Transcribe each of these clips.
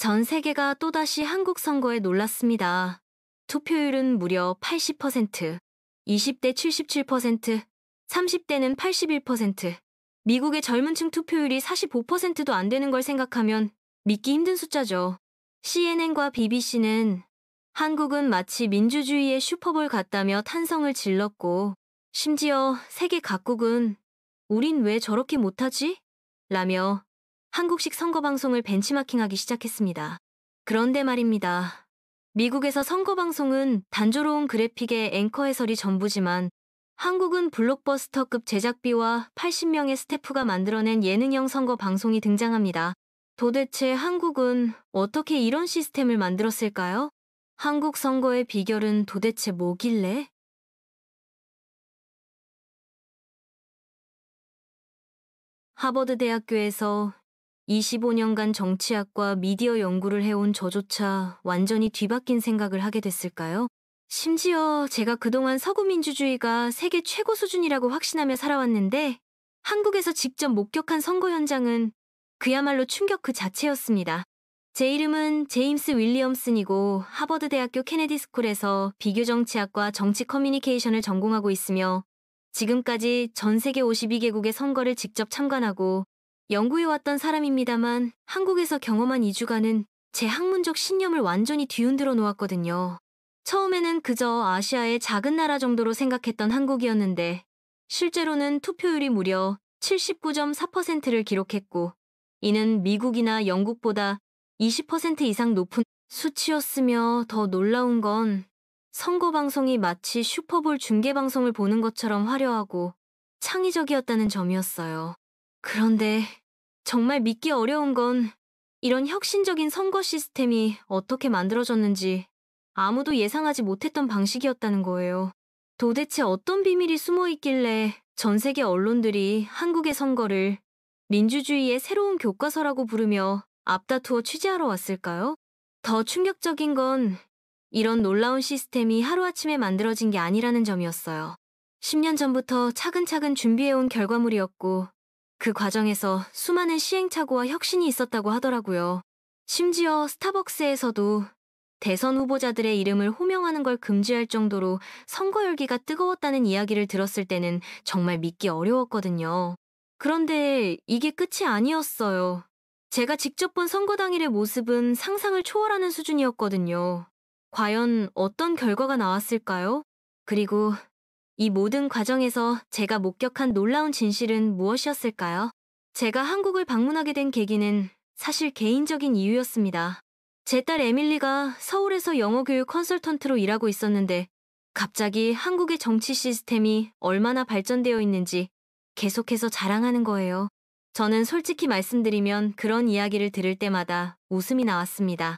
전 세계가 또다시 한국 선거에 놀랐습니다. 투표율은 무려 80%, 20대 77%, 30대는 81%, 미국의 젊은 층 투표율이 45%도 안 되는 걸 생각하면 믿기 힘든 숫자죠. CNN과 BBC는 한국은 마치 민주주의의 슈퍼볼 같다며 탄성을 질렀고, 심지어 세계 각국은 우린 왜 저렇게 못하지? 라며 한국식 선거 방송을 벤치마킹하기 시작했습니다. 그런데 말입니다. 미국에서 선거 방송은 단조로운 그래픽의 앵커 해설이 전부지만 한국은 블록버스터급 제작비와 80명의 스태프가 만들어낸 예능형 선거 방송이 등장합니다. 도대체 한국은 어떻게 이런 시스템을 만들었을까요? 한국 선거의 비결은 도대체 뭐길래? 하버드 대학교에서 25년간 정치학과 미디어 연구를 해온 저조차 완전히 뒤바뀐 생각을 하게 됐을까요? 심지어 제가 그동안 서구 민주주의가 세계 최고 수준이라고 확신하며 살아왔는데 한국에서 직접 목격한 선거 현장은 그야말로 충격 그 자체였습니다. 제 이름은 제임스 윌리엄슨이고 하버드 대학교 케네디 스쿨에서 비교정치학과 정치 커뮤니케이션을 전공하고 있으며 지금까지 전 세계 52개국의 선거를 직접 참관하고 연구해왔던 사람입니다만 한국에서 경험한 2주간은 제 학문적 신념을 완전히 뒤흔들어 놓았거든요. 처음에는 그저 아시아의 작은 나라 정도로 생각했던 한국이었는데 실제로는 투표율이 무려 79.4%를 기록했고 이는 미국이나 영국보다 20% 이상 높은 수치였으며 더 놀라운 건 선거 방송이 마치 슈퍼볼 중계 방송을 보는 것처럼 화려하고 창의적이었다는 점이었어요. 그런데 정말 믿기 어려운 건 이런 혁신적인 선거 시스템이 어떻게 만들어졌는지 아무도 예상하지 못했던 방식이었다는 거예요. 도대체 어떤 비밀이 숨어 있길래 전 세계 언론들이 한국의 선거를 민주주의의 새로운 교과서라고 부르며 앞다투어 취재하러 왔을까요? 더 충격적인 건 이런 놀라운 시스템이 하루아침에 만들어진 게 아니라는 점이었어요. 10년 전부터 차근차근 준비해온 결과물이었고 그 과정에서 수많은 시행착오와 혁신이 있었다고 하더라고요. 심지어 스타벅스에서도 대선 후보자들의 이름을 호명하는 걸 금지할 정도로 선거 열기가 뜨거웠다는 이야기를 들었을 때는 정말 믿기 어려웠거든요. 그런데 이게 끝이 아니었어요. 제가 직접 본 선거 당일의 모습은 상상을 초월하는 수준이었거든요. 과연 어떤 결과가 나왔을까요? 그리고 이 모든 과정에서 제가 목격한 놀라운 진실은 무엇이었을까요? 제가 한국을 방문하게 된 계기는 사실 개인적인 이유였습니다. 제 딸 에밀리가 서울에서 영어 교육 컨설턴트로 일하고 있었는데 갑자기 한국의 정치 시스템이 얼마나 발전되어 있는지 계속해서 자랑하는 거예요. 저는 솔직히 말씀드리면 그런 이야기를 들을 때마다 웃음이 나왔습니다.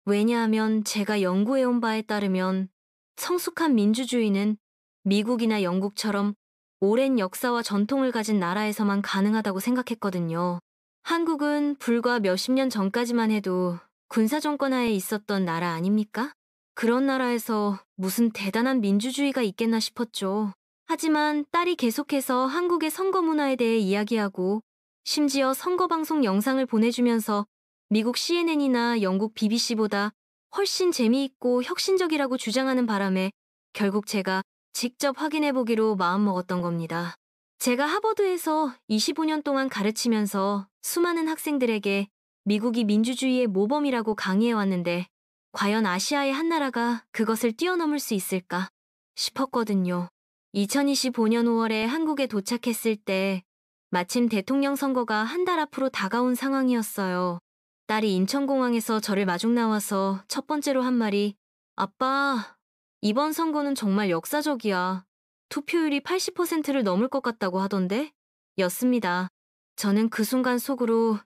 왜냐하면 제가 연구해온 바에 따르면 성숙한 민주주의는 미국이나 영국처럼 오랜 역사와 전통을 가진 나라에서만 가능하다고 생각했거든요. 한국은 불과 몇십 년 전까지만 해도 군사정권 하에 있었던 나라 아닙니까? 그런 나라에서 무슨 대단한 민주주의가 있겠나 싶었죠. 하지만 딸이 계속해서 한국의 선거 문화에 대해 이야기하고 심지어 선거 방송 영상을 보내주면서 미국 CNN이나 영국 BBC보다 훨씬 재미있고 혁신적이라고 주장하는 바람에 결국 제가 직접 확인해보기로 마음먹었던 겁니다. 제가 하버드에서 25년 동안 가르치면서 수많은 학생들에게 미국이 민주주의의 모범이라고 강의해왔는데 과연 아시아의 한 나라가 그것을 뛰어넘을 수 있을까 싶었거든요. 2025년 5월에 한국에 도착했을 때 마침 대통령 선거가 한 달 앞으로 다가온 상황이었어요. 딸이 인천공항에서 저를 마중 나와서 첫 번째로 한 말이 아빠, 이번 선거는 정말 역사적이야. 투표율이 80%를 넘을 것 같다고 하던데? 였습니다. 저는 그 순간 속으로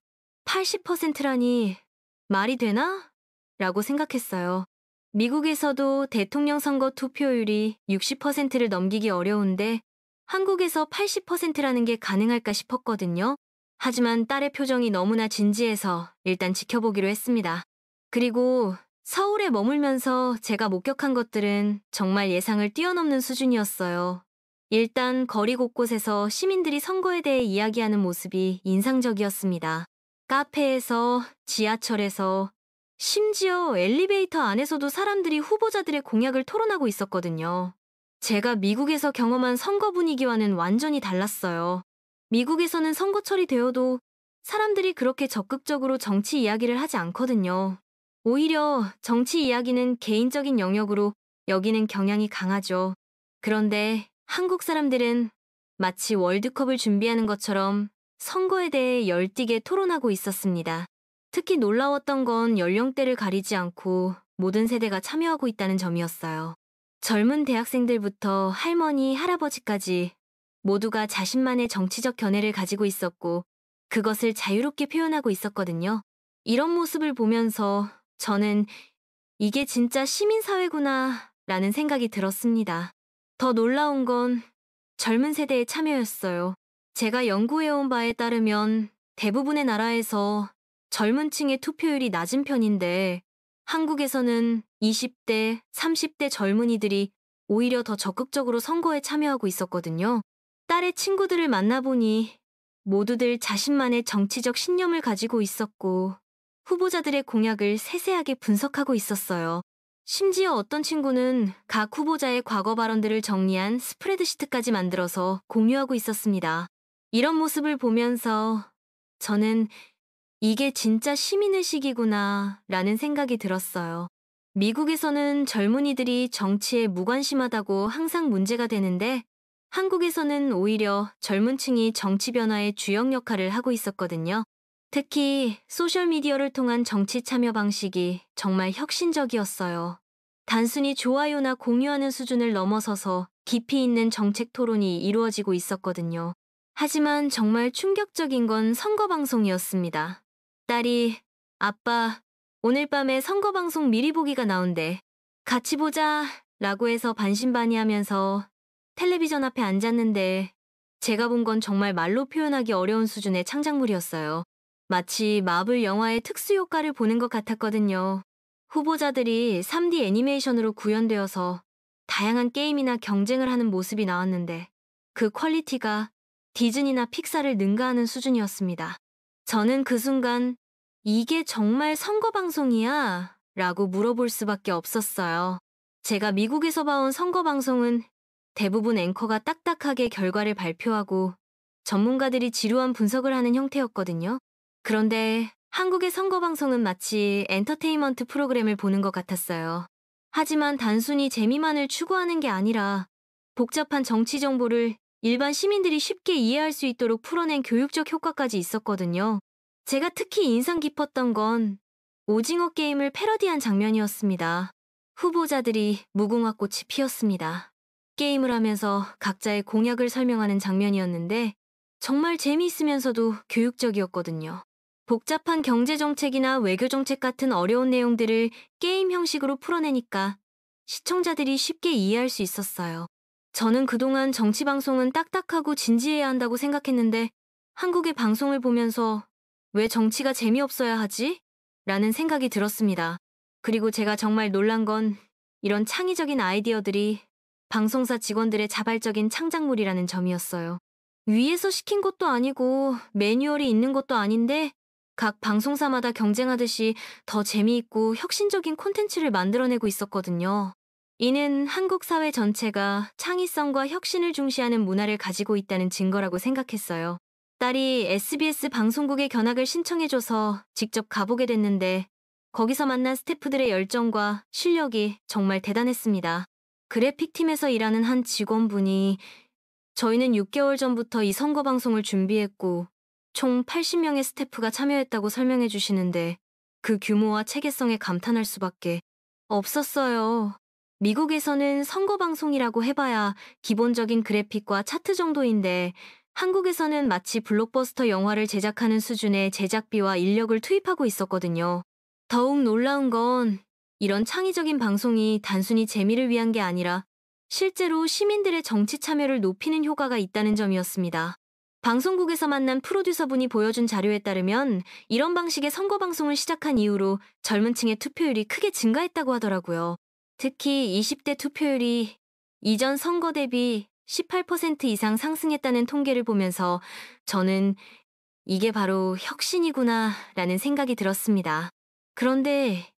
80%라니 말이 되나? 라고 생각했어요. 미국에서도 대통령 선거 투표율이 60%를 넘기기 어려운데 한국에서 80%라는 게 가능할까 싶었거든요. 하지만 딸의 표정이 너무나 진지해서 일단 지켜보기로 했습니다. 그리고 서울에 머물면서 제가 목격한 것들은 정말 예상을 뛰어넘는 수준이었어요. 일단 거리 곳곳에서 시민들이 선거에 대해 이야기하는 모습이 인상적이었습니다. 카페에서, 지하철에서, 심지어 엘리베이터 안에서도 사람들이 후보자들의 공약을 토론하고 있었거든요. 제가 미국에서 경험한 선거 분위기와는 완전히 달랐어요. 미국에서는 선거철이 되어도 사람들이 그렇게 적극적으로 정치 이야기를 하지 않거든요. 오히려 정치 이야기는 개인적인 영역으로 여기는 경향이 강하죠. 그런데 한국 사람들은 마치 월드컵을 준비하는 것처럼 선거에 대해 열띠게 토론하고 있었습니다. 특히 놀라웠던 건 연령대를 가리지 않고 모든 세대가 참여하고 있다는 점이었어요. 젊은 대학생들부터 할머니, 할아버지까지 모두가 자신만의 정치적 견해를 가지고 있었고 그것을 자유롭게 표현하고 있었거든요. 이런 모습을 보면서 저는 이게 진짜 시민사회구나 라는 생각이 들었습니다. 더 놀라운 건 젊은 세대의 참여였어요. 제가 연구해온 바에 따르면 대부분의 나라에서 젊은 층의 투표율이 낮은 편인데 한국에서는 20대, 30대 젊은이들이 오히려 더 적극적으로 선거에 참여하고 있었거든요. 딸의 친구들을 만나보니 모두들 자신만의 정치적 신념을 가지고 있었고 후보자들의 공약을 세세하게 분석하고 있었어요. 심지어 어떤 친구는 각 후보자의 과거 발언들을 정리한 스프레드시트까지 만들어서 공유하고 있었습니다. 이런 모습을 보면서 저는 이게 진짜 시민의식이구나 라는 생각이 들었어요. 미국에서는 젊은이들이 정치에 무관심하다고 항상 문제가 되는데 한국에서는 오히려 젊은 층이 정치 변화의 주역 역할을 하고 있었거든요. 특히 소셜미디어를 통한 정치 참여 방식이 정말 혁신적이었어요. 단순히 좋아요나 공유하는 수준을 넘어서서 깊이 있는 정책 토론이 이루어지고 있었거든요. 하지만 정말 충격적인 건 선거 방송이었습니다. 딸이 아빠, 오늘 밤에 선거 방송 미리 보기가 나온대. 같이 보자 라고 해서 반신반의하면서 텔레비전 앞에 앉았는데 제가 본 건 정말 말로 표현하기 어려운 수준의 창작물이었어요. 마치 마블 영화의 특수효과를 보는 것 같았거든요. 후보자들이 3D 애니메이션으로 구현되어서 다양한 게임이나 경쟁을 하는 모습이 나왔는데 그 퀄리티가 디즈니나 픽사를 능가하는 수준이었습니다. 저는 그 순간 이게 정말 선거 방송이야? 라고 물어볼 수밖에 없었어요. 제가 미국에서 봐온 선거 방송은 대부분 앵커가 딱딱하게 결과를 발표하고 전문가들이 지루한 분석을 하는 형태였거든요. 그런데 한국의 선거 방송은 마치 엔터테인먼트 프로그램을 보는 것 같았어요. 하지만 단순히 재미만을 추구하는 게 아니라 복잡한 정치 정보를 일반 시민들이 쉽게 이해할 수 있도록 풀어낸 교육적 효과까지 있었거든요. 제가 특히 인상 깊었던 건 오징어 게임을 패러디한 장면이었습니다. 후보자들이 무궁화꽃이 피었습니다. 게임을 하면서 각자의 공약을 설명하는 장면이었는데 정말 재미있으면서도 교육적이었거든요. 복잡한 경제정책이나 외교정책 같은 어려운 내용들을 게임 형식으로 풀어내니까 시청자들이 쉽게 이해할 수 있었어요. 저는 그동안 정치방송은 딱딱하고 진지해야 한다고 생각했는데 한국의 방송을 보면서 왜 정치가 재미없어야 하지? 라는 생각이 들었습니다. 그리고 제가 정말 놀란 건 이런 창의적인 아이디어들이 방송사 직원들의 자발적인 창작물이라는 점이었어요. 위에서 시킨 것도 아니고 매뉴얼이 있는 것도 아닌데 각 방송사마다 경쟁하듯이 더 재미있고 혁신적인 콘텐츠를 만들어내고 있었거든요. 이는 한국 사회 전체가 창의성과 혁신을 중시하는 문화를 가지고 있다는 증거라고 생각했어요. 딸이 SBS 방송국에 견학을 신청해줘서 직접 가보게 됐는데 거기서 만난 스태프들의 열정과 실력이 정말 대단했습니다. 그래픽팀에서 일하는 한 직원분이 저희는 6개월 전부터 이 선거 방송을 준비했고 총 80명의 스태프가 참여했다고 설명해 주시는데 그 규모와 체계성에 감탄할 수밖에 없었어요. 미국에서는 선거 방송이라고 해봐야 기본적인 그래픽과 차트 정도인데 한국에서는 마치 블록버스터 영화를 제작하는 수준의 제작비와 인력을 투입하고 있었거든요. 더욱 놀라운 건 이런 창의적인 방송이 단순히 재미를 위한 게 아니라 실제로 시민들의 정치 참여를 높이는 효과가 있다는 점이었습니다. 방송국에서 만난 프로듀서분이 보여준 자료에 따르면 이런 방식의 선거 방송을 시작한 이후로 젊은 층의 투표율이 크게 증가했다고 하더라고요. 특히 20대 투표율이 이전 선거 대비 18% 이상 상승했다는 통계를 보면서 저는 이게 바로 혁신이구나 라는 생각이 들었습니다. 그런데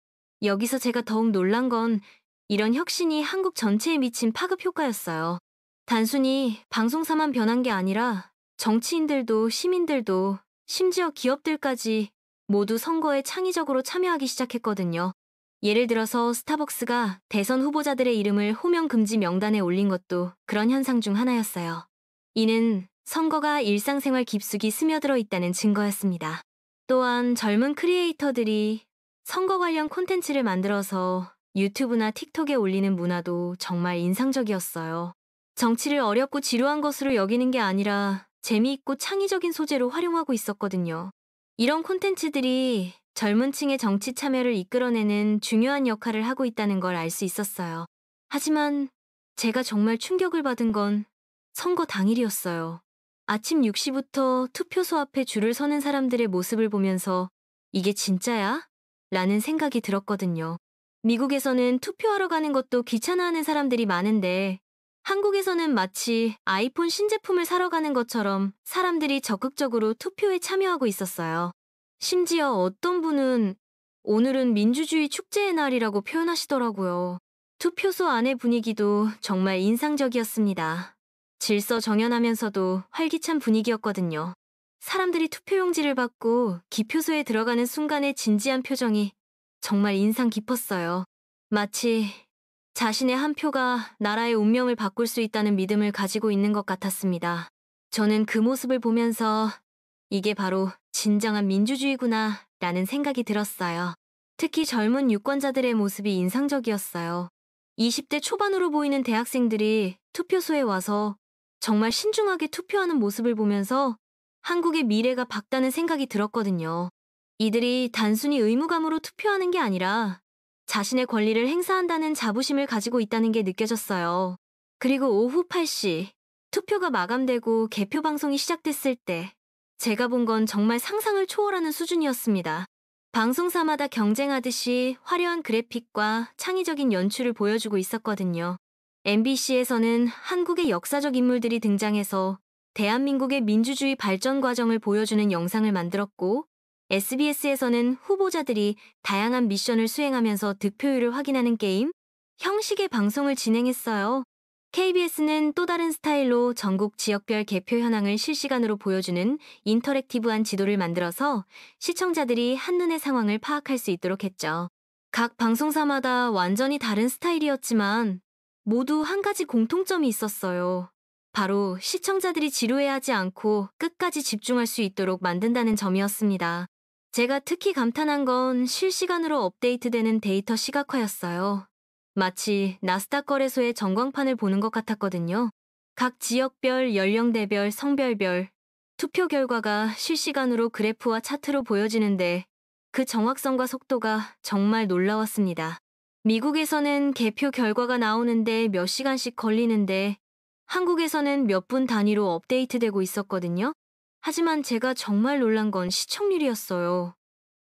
여기서 제가 더욱 놀란 건 이런 혁신이 한국 전체에 미친 파급 효과였어요. 단순히 방송사만 변한 게 아니라 정치인들도 시민들도 심지어 기업들까지 모두 선거에 창의적으로 참여하기 시작했거든요. 예를 들어서 스타벅스가 대선 후보자들의 이름을 호명 금지 명단에 올린 것도 그런 현상 중 하나였어요. 이는 선거가 일상생활 깊숙이 스며들어 있다는 증거였습니다. 또한 젊은 크리에이터들이 선거 관련 콘텐츠를 만들어서 유튜브나 틱톡에 올리는 문화도 정말 인상적이었어요. 정치를 어렵고 지루한 것으로 여기는 게 아니라 재미있고 창의적인 소재로 활용하고 있었거든요. 이런 콘텐츠들이 젊은 층의 정치 참여를 이끌어내는 중요한 역할을 하고 있다는 걸 알 수 있었어요. 하지만 제가 정말 충격을 받은 건 선거 당일이었어요. 아침 6시부터 투표소 앞에 줄을 서는 사람들의 모습을 보면서 이게 진짜야? 라는 생각이 들었거든요. 미국에서는 투표하러 가는 것도 귀찮아하는 사람들이 많은데 한국에서는 마치 아이폰 신제품을 사러 가는 것처럼 사람들이 적극적으로 투표에 참여하고 있었어요. 심지어 어떤 분은 오늘은 민주주의 축제의 날이라고 표현하시더라고요. 투표소 안의 분위기도 정말 인상적이었습니다. 질서정연하면서도 활기찬 분위기였거든요. 사람들이 투표용지를 받고 기표소에 들어가는 순간의 진지한 표정이 정말 인상 깊었어요. 마치 자신의 한 표가 나라의 운명을 바꿀 수 있다는 믿음을 가지고 있는 것 같았습니다. 저는 그 모습을 보면서 이게 바로 진정한 민주주의구나 라는 생각이 들었어요. 특히 젊은 유권자들의 모습이 인상적이었어요. 20대 초반으로 보이는 대학생들이 투표소에 와서 정말 신중하게 투표하는 모습을 보면서 한국의 미래가 밝다는 생각이 들었거든요. 이들이 단순히 의무감으로 투표하는 게 아니라 자신의 권리를 행사한다는 자부심을 가지고 있다는 게 느껴졌어요. 그리고 오후 8시 투표가 마감되고 개표 방송이 시작됐을 때 제가 본 건 정말 상상을 초월하는 수준이었습니다. 방송사마다 경쟁하듯이 화려한 그래픽과 창의적인 연출을 보여주고 있었거든요. MBC에서는 한국의 역사적 인물들이 등장해서 대한민국의 민주주의 발전 과정을 보여주는 영상을 만들었고, SBS에서는 후보자들이 다양한 미션을 수행하면서 득표율을 확인하는 게임, 형식의 방송을 진행했어요. KBS는 또 다른 스타일로 전국 지역별 개표 현황을 실시간으로 보여주는 인터랙티브한 지도를 만들어서 시청자들이 한눈에 상황을 파악할 수 있도록 했죠. 각 방송사마다 완전히 다른 스타일이었지만 모두 한 가지 공통점이 있었어요. 바로 시청자들이 지루해하지 않고 끝까지 집중할 수 있도록 만든다는 점이었습니다. 제가 특히 감탄한 건 실시간으로 업데이트되는 데이터 시각화였어요. 마치 나스닥 거래소의 전광판을 보는 것 같았거든요. 각 지역별, 연령대별, 성별별 투표 결과가 실시간으로 그래프와 차트로 보여지는데 그 정확성과 속도가 정말 놀라웠습니다. 미국에서는 개표 결과가 나오는데 몇 시간씩 걸리는데 한국에서는 몇 분 단위로 업데이트되고 있었거든요. 하지만 제가 정말 놀란 건 시청률이었어요.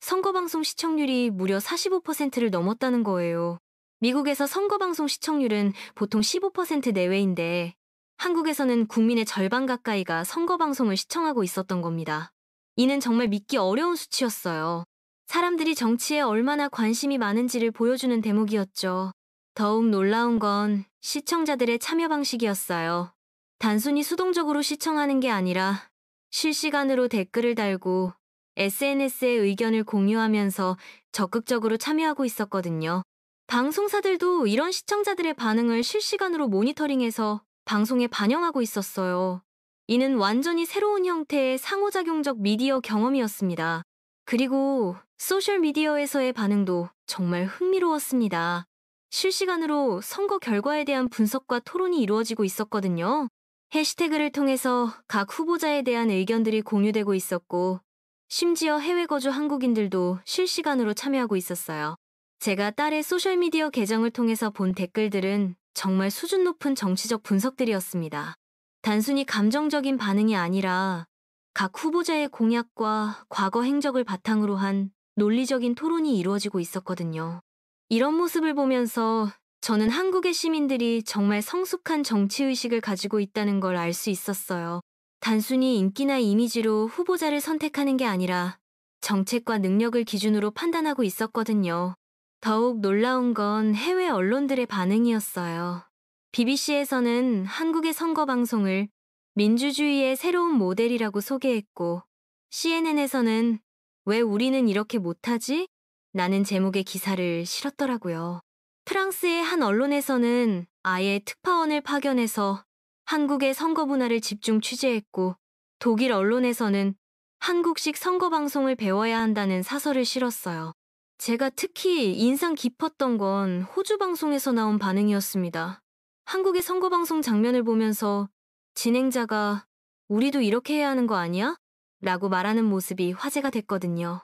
선거방송 시청률이 무려 45%를 넘었다는 거예요. 미국에서 선거방송 시청률은 보통 15% 내외인데 한국에서는 국민의 절반 가까이가 선거방송을 시청하고 있었던 겁니다. 이는 정말 믿기 어려운 수치였어요. 사람들이 정치에 얼마나 관심이 많은지를 보여주는 대목이었죠. 더욱 놀라운 건 시청자들의 참여 방식이었어요. 단순히 수동적으로 시청하는 게 아니라 실시간으로 댓글을 달고 SNS에 의견을 공유하면서 적극적으로 참여하고 있었거든요. 방송사들도 이런 시청자들의 반응을 실시간으로 모니터링해서 방송에 반영하고 있었어요. 이는 완전히 새로운 형태의 상호작용적 미디어 경험이었습니다. 그리고 소셜미디어에서의 반응도 정말 흥미로웠습니다. 실시간으로 선거 결과에 대한 분석과 토론이 이루어지고 있었거든요. 해시태그를 통해서 각 후보자에 대한 의견들이 공유되고 있었고, 심지어 해외 거주 한국인들도 실시간으로 참여하고 있었어요. 제가 딸의 소셜미디어 계정을 통해서 본 댓글들은 정말 수준 높은 정치적 분석들이었습니다. 단순히 감정적인 반응이 아니라 각 후보자의 공약과 과거 행적을 바탕으로 한 논리적인 토론이 이루어지고 있었거든요. 이런 모습을 보면서 저는 한국의 시민들이 정말 성숙한 정치의식을 가지고 있다는 걸 알 수 있었어요. 단순히 인기나 이미지로 후보자를 선택하는 게 아니라 정책과 능력을 기준으로 판단하고 있었거든요. 더욱 놀라운 건 해외 언론들의 반응이었어요. BBC에서는 한국의 선거 방송을 민주주의의 새로운 모델이라고 소개했고, CNN에서는 왜 우리는 이렇게 못하지? 라는 제목의 기사를 실었더라고요. 프랑스의 한 언론에서는 아예 특파원을 파견해서 한국의 선거 문화를 집중 취재했고, 독일 언론에서는 한국식 선거 방송을 배워야 한다는 사설을 실었어요. 제가 특히 인상 깊었던 건 호주 방송에서 나온 반응이었습니다. 한국의 선거 방송 장면을 보면서 진행자가 우리도 이렇게 해야 하는 거 아니야? 라고 말하는 모습이 화제가 됐거든요.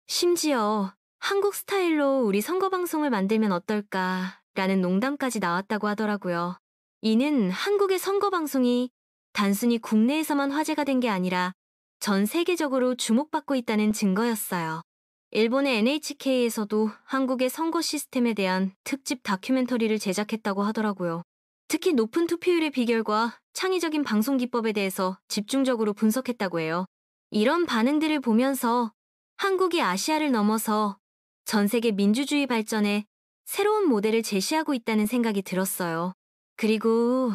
심지어 한국 스타일로 우리 선거 방송을 만들면 어떨까? 라는 농담까지 나왔다고 하더라고요. 이는 한국의 선거 방송이 단순히 국내에서만 화제가 된 게 아니라 전 세계적으로 주목받고 있다는 증거였어요. 일본의 NHK에서도 한국의 선거 시스템에 대한 특집 다큐멘터리를 제작했다고 하더라고요. 특히 높은 투표율의 비결과 창의적인 방송 기법에 대해서 집중적으로 분석했다고 해요. 이런 반응들을 보면서 한국이 아시아를 넘어서 전 세계 민주주의 발전에 새로운 모델을 제시하고 있다는 생각이 들었어요. 그리고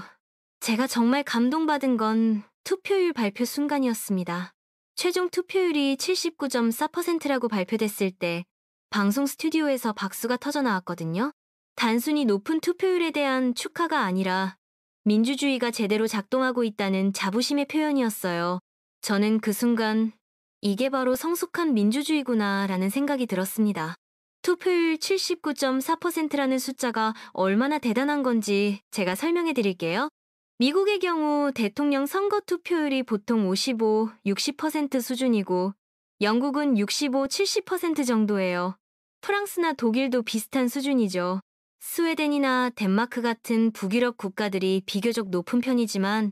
제가 정말 감동받은 건 투표율 발표 순간이었습니다. 최종 투표율이 79.4%라고 발표됐을 때 방송 스튜디오에서 박수가 터져 나왔거든요. 단순히 높은 투표율에 대한 축하가 아니라 민주주의가 제대로 작동하고 있다는 자부심의 표현이었어요. 저는 그 순간 이게 바로 성숙한 민주주의구나라는 생각이 들었습니다. 투표율 79.4%라는 숫자가 얼마나 대단한 건지 제가 설명해 드릴게요. 미국의 경우 대통령 선거 투표율이 보통 55, 60% 수준이고 영국은 65, 70% 정도예요. 프랑스나 독일도 비슷한 수준이죠. 스웨덴이나 덴마크 같은 북유럽 국가들이 비교적 높은 편이지만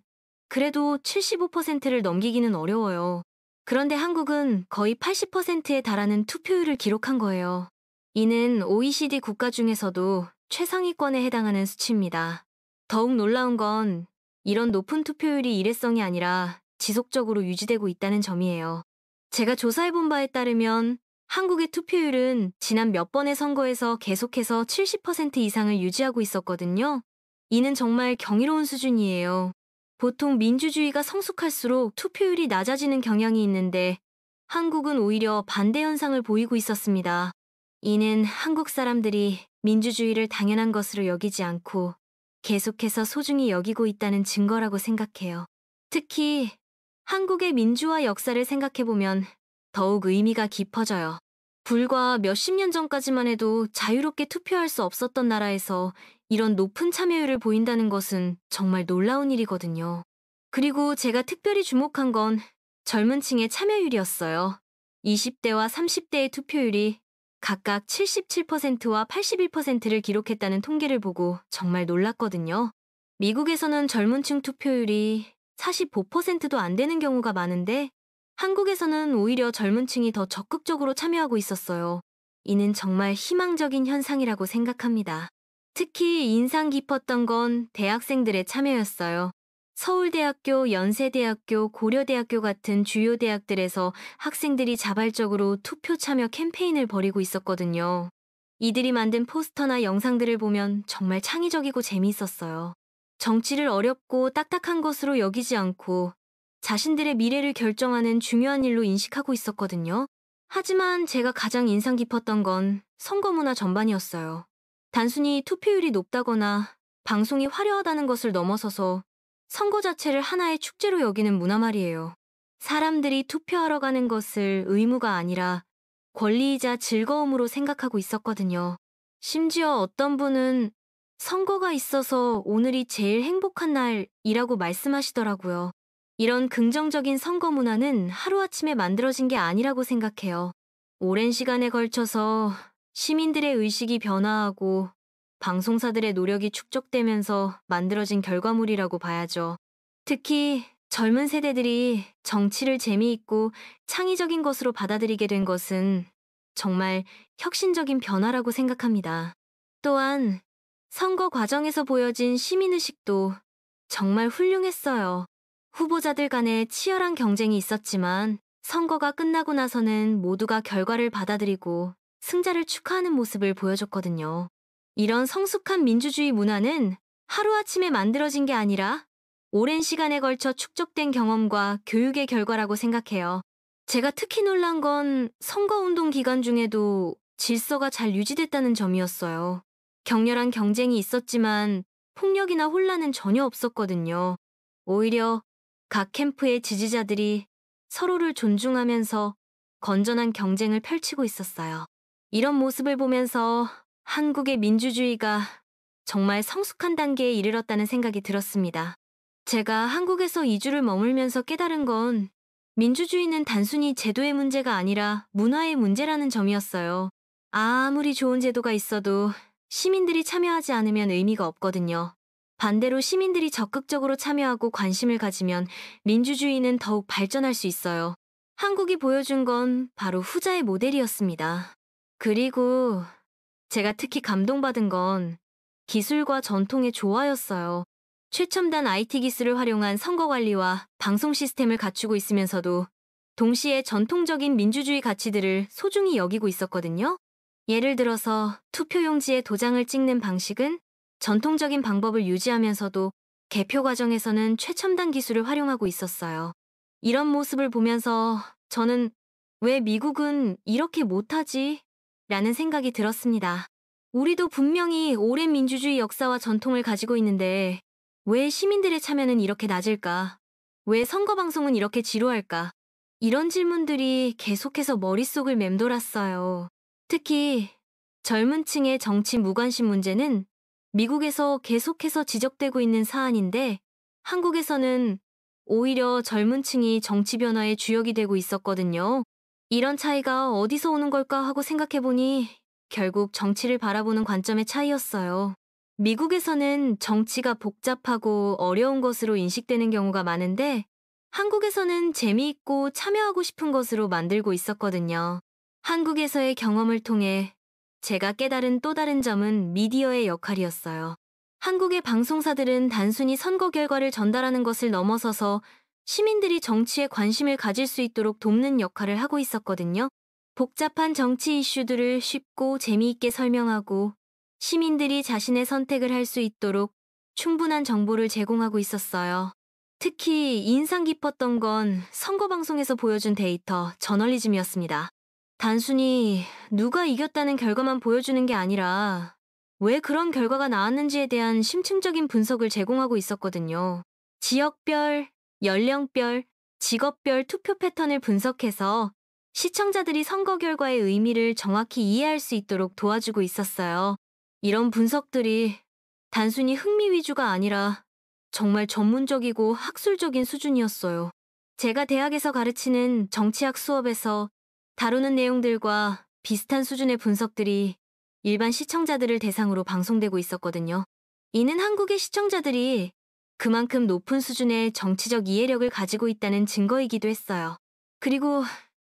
그래도 75%를 넘기기는 어려워요. 그런데 한국은 거의 80%에 달하는 투표율을 기록한 거예요. 이는 OECD 국가 중에서도 최상위권에 해당하는 수치입니다. 더욱 놀라운 건 이런 높은 투표율이 일회성이 아니라 지속적으로 유지되고 있다는 점이에요. 제가 조사해본 바에 따르면 한국의 투표율은 지난 몇 번의 선거에서 계속해서 70% 이상을 유지하고 있었거든요. 이는 정말 경이로운 수준이에요. 보통 민주주의가 성숙할수록 투표율이 낮아지는 경향이 있는데 한국은 오히려 반대 현상을 보이고 있었습니다. 이는 한국 사람들이 민주주의를 당연한 것으로 여기지 않고 계속해서 소중히 여기고 있다는 증거라고 생각해요. 특히 한국의 민주화 역사를 생각해보면 더욱 의미가 깊어져요. 불과 몇십 년 전까지만 해도 자유롭게 투표할 수 없었던 나라에서 이런 높은 참여율을 보인다는 것은 정말 놀라운 일이거든요. 그리고 제가 특별히 주목한 건 젊은 층의 참여율이었어요. 20대와 30대의 투표율이 각각 77%와 81%를 기록했다는 통계를 보고 정말 놀랐거든요. 미국에서는 젊은 층 투표율이 45%도 안 되는 경우가 많은데 한국에서는 오히려 젊은 층이 더 적극적으로 참여하고 있었어요. 이는 정말 희망적인 현상이라고 생각합니다. 특히 인상 깊었던 건 대학생들의 참여였어요. 서울대학교, 연세대학교, 고려대학교 같은 주요 대학들에서 학생들이 자발적으로 투표 참여 캠페인을 벌이고 있었거든요. 이들이 만든 포스터나 영상들을 보면 정말 창의적이고 재미있었어요. 정치를 어렵고 딱딱한 것으로 여기지 않고 자신들의 미래를 결정하는 중요한 일로 인식하고 있었거든요. 하지만 제가 가장 인상 깊었던 건 선거 문화 전반이었어요. 단순히 투표율이 높다거나 방송이 화려하다는 것을 넘어서서 선거 자체를 하나의 축제로 여기는 문화 말이에요. 사람들이 투표하러 가는 것을 의무가 아니라 권리이자 즐거움으로 생각하고 있었거든요. 심지어 어떤 분은 선거가 있어서 오늘이 제일 행복한 날이라고 말씀하시더라고요. 이런 긍정적인 선거 문화는 하루아침에 만들어진 게 아니라고 생각해요. 오랜 시간에 걸쳐서 시민들의 의식이 변화하고 방송사들의 노력이 축적되면서 만들어진 결과물이라고 봐야죠. 특히 젊은 세대들이 정치를 재미있고 창의적인 것으로 받아들이게 된 것은 정말 혁신적인 변화라고 생각합니다. 또한 선거 과정에서 보여진 시민의식도 정말 훌륭했어요. 후보자들 간에 치열한 경쟁이 있었지만 선거가 끝나고 나서는 모두가 결과를 받아들이고 승자를 축하하는 모습을 보여줬거든요. 이런 성숙한 민주주의 문화는 하루아침에 만들어진 게 아니라 오랜 시간에 걸쳐 축적된 경험과 교육의 결과라고 생각해요. 제가 특히 놀란 건 선거운동 기간 중에도 질서가 잘 유지됐다는 점이었어요. 격렬한 경쟁이 있었지만 폭력이나 혼란은 전혀 없었거든요. 오히려 각 캠프의 지지자들이 서로를 존중하면서 건전한 경쟁을 펼치고 있었어요. 이런 모습을 보면서 한국의 민주주의가 정말 성숙한 단계에 이르렀다는 생각이 들었습니다. 제가 한국에서 2주를 머물면서 깨달은 건 민주주의는 단순히 제도의 문제가 아니라 문화의 문제라는 점이었어요. 아무리 좋은 제도가 있어도 시민들이 참여하지 않으면 의미가 없거든요. 반대로 시민들이 적극적으로 참여하고 관심을 가지면 민주주의는 더욱 발전할 수 있어요. 한국이 보여준 건 바로 후자의 모델이었습니다. 그리고 제가 특히 감동받은 건 기술과 전통의 조화였어요. 최첨단 IT 기술을 활용한 선거 관리와 방송 시스템을 갖추고 있으면서도 동시에 전통적인 민주주의 가치들을 소중히 여기고 있었거든요. 예를 들어서 투표용지에 도장을 찍는 방식은 전통적인 방법을 유지하면서도 개표 과정에서는 최첨단 기술을 활용하고 있었어요. 이런 모습을 보면서 저는 왜 미국은 이렇게 못하지? 라는 생각이 들었습니다. 우리도 분명히 오랜 민주주의 역사와 전통을 가지고 있는데 왜 시민들의 참여는 이렇게 낮을까? 왜 선거 방송은 이렇게 지루할까? 이런 질문들이 계속해서 머릿속을 맴돌았어요. 특히 젊은 층의 정치 무관심 문제는 미국에서 계속해서 지적되고 있는 사안인데 한국에서는 오히려 젊은 층이 정치 변화의 주역이 되고 있었거든요. 이런 차이가 어디서 오는 걸까 하고 생각해보니 결국 정치를 바라보는 관점의 차이였어요. 미국에서는 정치가 복잡하고 어려운 것으로 인식되는 경우가 많은데 한국에서는 재미있고 참여하고 싶은 것으로 만들고 있었거든요. 한국에서의 경험을 통해 제가 깨달은 또 다른 점은 미디어의 역할이었어요. 한국의 방송사들은 단순히 선거 결과를 전달하는 것을 넘어서서 시민들이 정치에 관심을 가질 수 있도록 돕는 역할을 하고 있었거든요. 복잡한 정치 이슈들을 쉽고 재미있게 설명하고 시민들이 자신의 선택을 할 수 있도록 충분한 정보를 제공하고 있었어요. 특히 인상 깊었던 건 선거방송에서 보여준 데이터, 저널리즘이었습니다. 단순히 누가 이겼다는 결과만 보여주는 게 아니라 왜 그런 결과가 나왔는지에 대한 심층적인 분석을 제공하고 있었거든요. 지역별, 연령별, 직업별 투표 패턴을 분석해서 시청자들이 선거 결과의 의미를 정확히 이해할 수 있도록 도와주고 있었어요. 이런 분석들이 단순히 흥미 위주가 아니라 정말 전문적이고 학술적인 수준이었어요. 제가 대학에서 가르치는 정치학 수업에서 다루는 내용들과 비슷한 수준의 분석들이 일반 시청자들을 대상으로 방송되고 있었거든요. 이는 한국의 시청자들이 그만큼 높은 수준의 정치적 이해력을 가지고 있다는 증거이기도 했어요. 그리고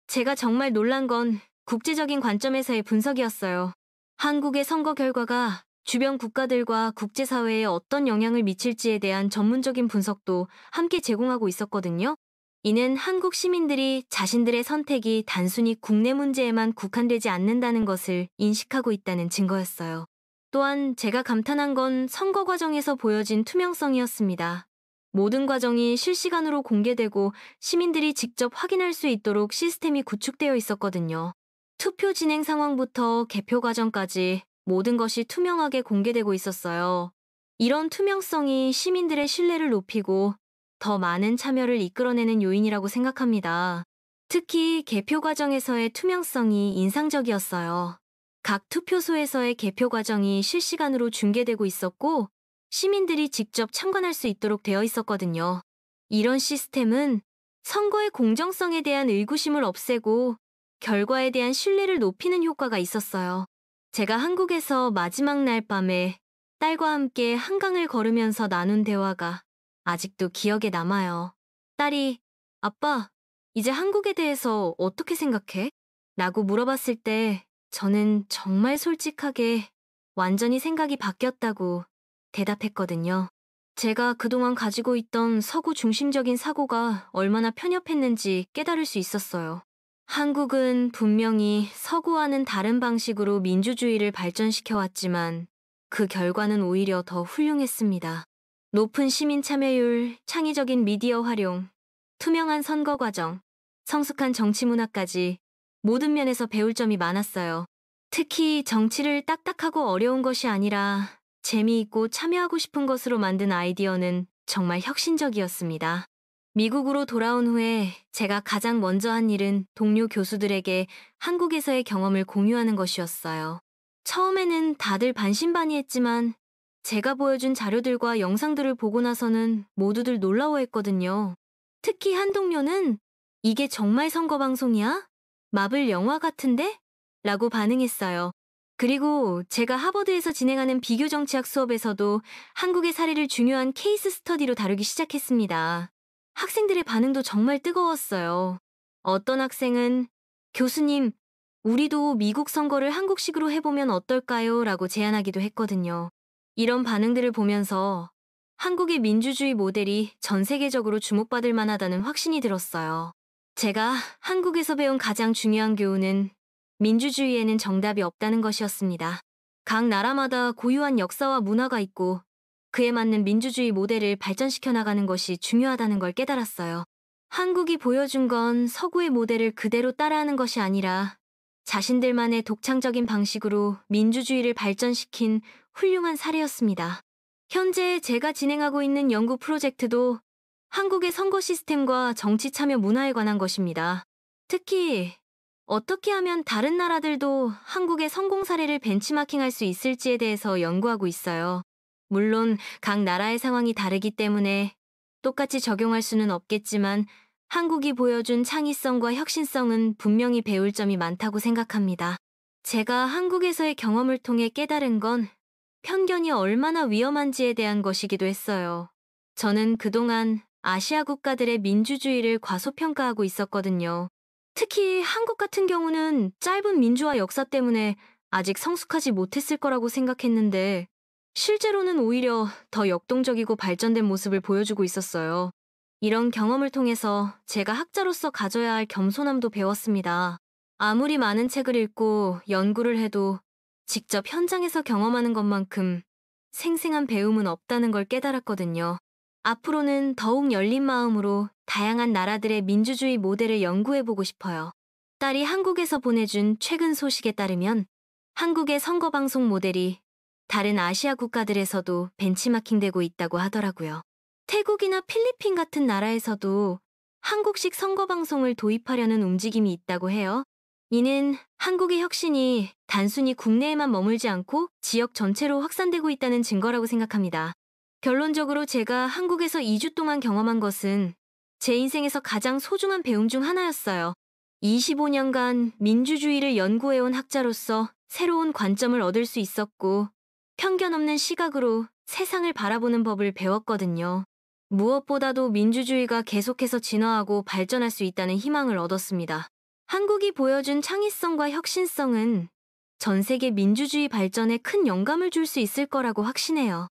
제가 정말 놀란 건 국제적인 관점에서의 분석이었어요. 한국의 선거 결과가 주변 국가들과 국제사회에 어떤 영향을 미칠지에 대한 전문적인 분석도 함께 제공하고 있었거든요. 이는 한국 시민들이 자신들의 선택이 단순히 국내 문제에만 국한되지 않는다는 것을 인식하고 있다는 증거였어요. 또한 제가 감탄한 건 선거 과정에서 보여진 투명성이었습니다. 모든 과정이 실시간으로 공개되고 시민들이 직접 확인할 수 있도록 시스템이 구축되어 있었거든요. 투표 진행 상황부터 개표 과정까지 모든 것이 투명하게 공개되고 있었어요. 이런 투명성이 시민들의 신뢰를 높이고 더 많은 참여를 이끌어내는 요인이라고 생각합니다. 특히 개표 과정에서의 투명성이 인상적이었어요. 각 투표소에서의 개표 과정이 실시간으로 중계되고 있었고 시민들이 직접 참관할 수 있도록 되어 있었거든요. 이런 시스템은 선거의 공정성에 대한 의구심을 없애고 결과에 대한 신뢰를 높이는 효과가 있었어요. 제가 한국에서 마지막 날 밤에 딸과 함께 한강을 걸으면서 나눈 대화가 아직도 기억에 남아요. 딸이 "아빠, 이제 한국에 대해서 어떻게 생각해?" 라고 물어봤을 때 저는 정말 솔직하게 완전히 생각이 바뀌었다고 대답했거든요. 제가 그동안 가지고 있던 서구 중심적인 사고가 얼마나 편협했는지 깨달을 수 있었어요. 한국은 분명히 서구와는 다른 방식으로 민주주의를 발전시켜왔지만 그 결과는 오히려 더 훌륭했습니다. 높은 시민 참여율, 창의적인 미디어 활용, 투명한 선거 과정, 성숙한 정치 문화까지 모든 면에서 배울 점이 많았어요. 특히 정치를 딱딱하고 어려운 것이 아니라 재미있고 참여하고 싶은 것으로 만든 아이디어는 정말 혁신적이었습니다. 미국으로 돌아온 후에 제가 가장 먼저 한 일은 동료 교수들에게 한국에서의 경험을 공유하는 것이었어요. 처음에는 다들 반신반의했지만 제가 보여준 자료들과 영상들을 보고 나서는 모두들 놀라워했거든요. 특히 한 동료는 "이게 정말 선거방송이야? 마블 영화 같은데?" 라고 반응했어요. 그리고 제가 하버드에서 진행하는 비교정치학 수업에서도 한국의 사례를 중요한 케이스 스터디로 다루기 시작했습니다. 학생들의 반응도 정말 뜨거웠어요. 어떤 학생은 "교수님, 우리도 미국 선거를 한국식으로 해보면 어떨까요? 라고 제안하기도 했거든요. 이런 반응들을 보면서 한국의 민주주의 모델이 전 세계적으로 주목받을 만하다는 확신이 들었어요. 제가 한국에서 배운 가장 중요한 교훈은 민주주의에는 정답이 없다는 것이었습니다. 각 나라마다 고유한 역사와 문화가 있고 그에 맞는 민주주의 모델을 발전시켜 나가는 것이 중요하다는 걸 깨달았어요. 한국이 보여준 건 서구의 모델을 그대로 따라하는 것이 아니라 자신들만의 독창적인 방식으로 민주주의를 발전시킨 훌륭한 사례였습니다. 현재 제가 진행하고 있는 연구 프로젝트도 한국의 선거 시스템과 정치 참여 문화에 관한 것입니다. 특히 어떻게 하면 다른 나라들도 한국의 성공 사례를 벤치마킹할 수 있을지에 대해서 연구하고 있어요. 물론 각 나라의 상황이 다르기 때문에 똑같이 적용할 수는 없겠지만 한국이 보여준 창의성과 혁신성은 분명히 배울 점이 많다고 생각합니다. 제가 한국에서의 경험을 통해 깨달은 건 편견이 얼마나 위험한지에 대한 것이기도 했어요. 저는 그동안 아시아 국가들의 민주주의를 과소평가하고 있었거든요. 특히 한국 같은 경우는 짧은 민주화 역사 때문에 아직 성숙하지 못했을 거라고 생각했는데 실제로는 오히려 더 역동적이고 발전된 모습을 보여주고 있었어요. 이런 경험을 통해서 제가 학자로서 가져야 할 겸손함도 배웠습니다. 아무리 많은 책을 읽고 연구를 해도 직접 현장에서 경험하는 것만큼 생생한 배움은 없다는 걸 깨달았거든요. 앞으로는 더욱 열린 마음으로 다양한 나라들의 민주주의 모델을 연구해보고 싶어요. 딸이 한국에서 보내준 최근 소식에 따르면 한국의 선거방송 모델이 다른 아시아 국가들에서도 벤치마킹되고 있다고 하더라고요. 태국이나 필리핀 같은 나라에서도 한국식 선거방송을 도입하려는 움직임이 있다고 해요. 이는 한국의 혁신이 단순히 국내에만 머물지 않고 지역 전체로 확산되고 있다는 증거라고 생각합니다. 결론적으로 제가 한국에서 2주 동안 경험한 것은 제 인생에서 가장 소중한 배움 중 하나였어요. 25년간 민주주의를 연구해온 학자로서 새로운 관점을 얻을 수 있었고 편견 없는 시각으로 세상을 바라보는 법을 배웠거든요. 무엇보다도 민주주의가 계속해서 진화하고 발전할 수 있다는 희망을 얻었습니다. 한국이 보여준 창의성과 혁신성은 전 세계 민주주의 발전에 큰 영감을 줄 수 있을 거라고 확신해요.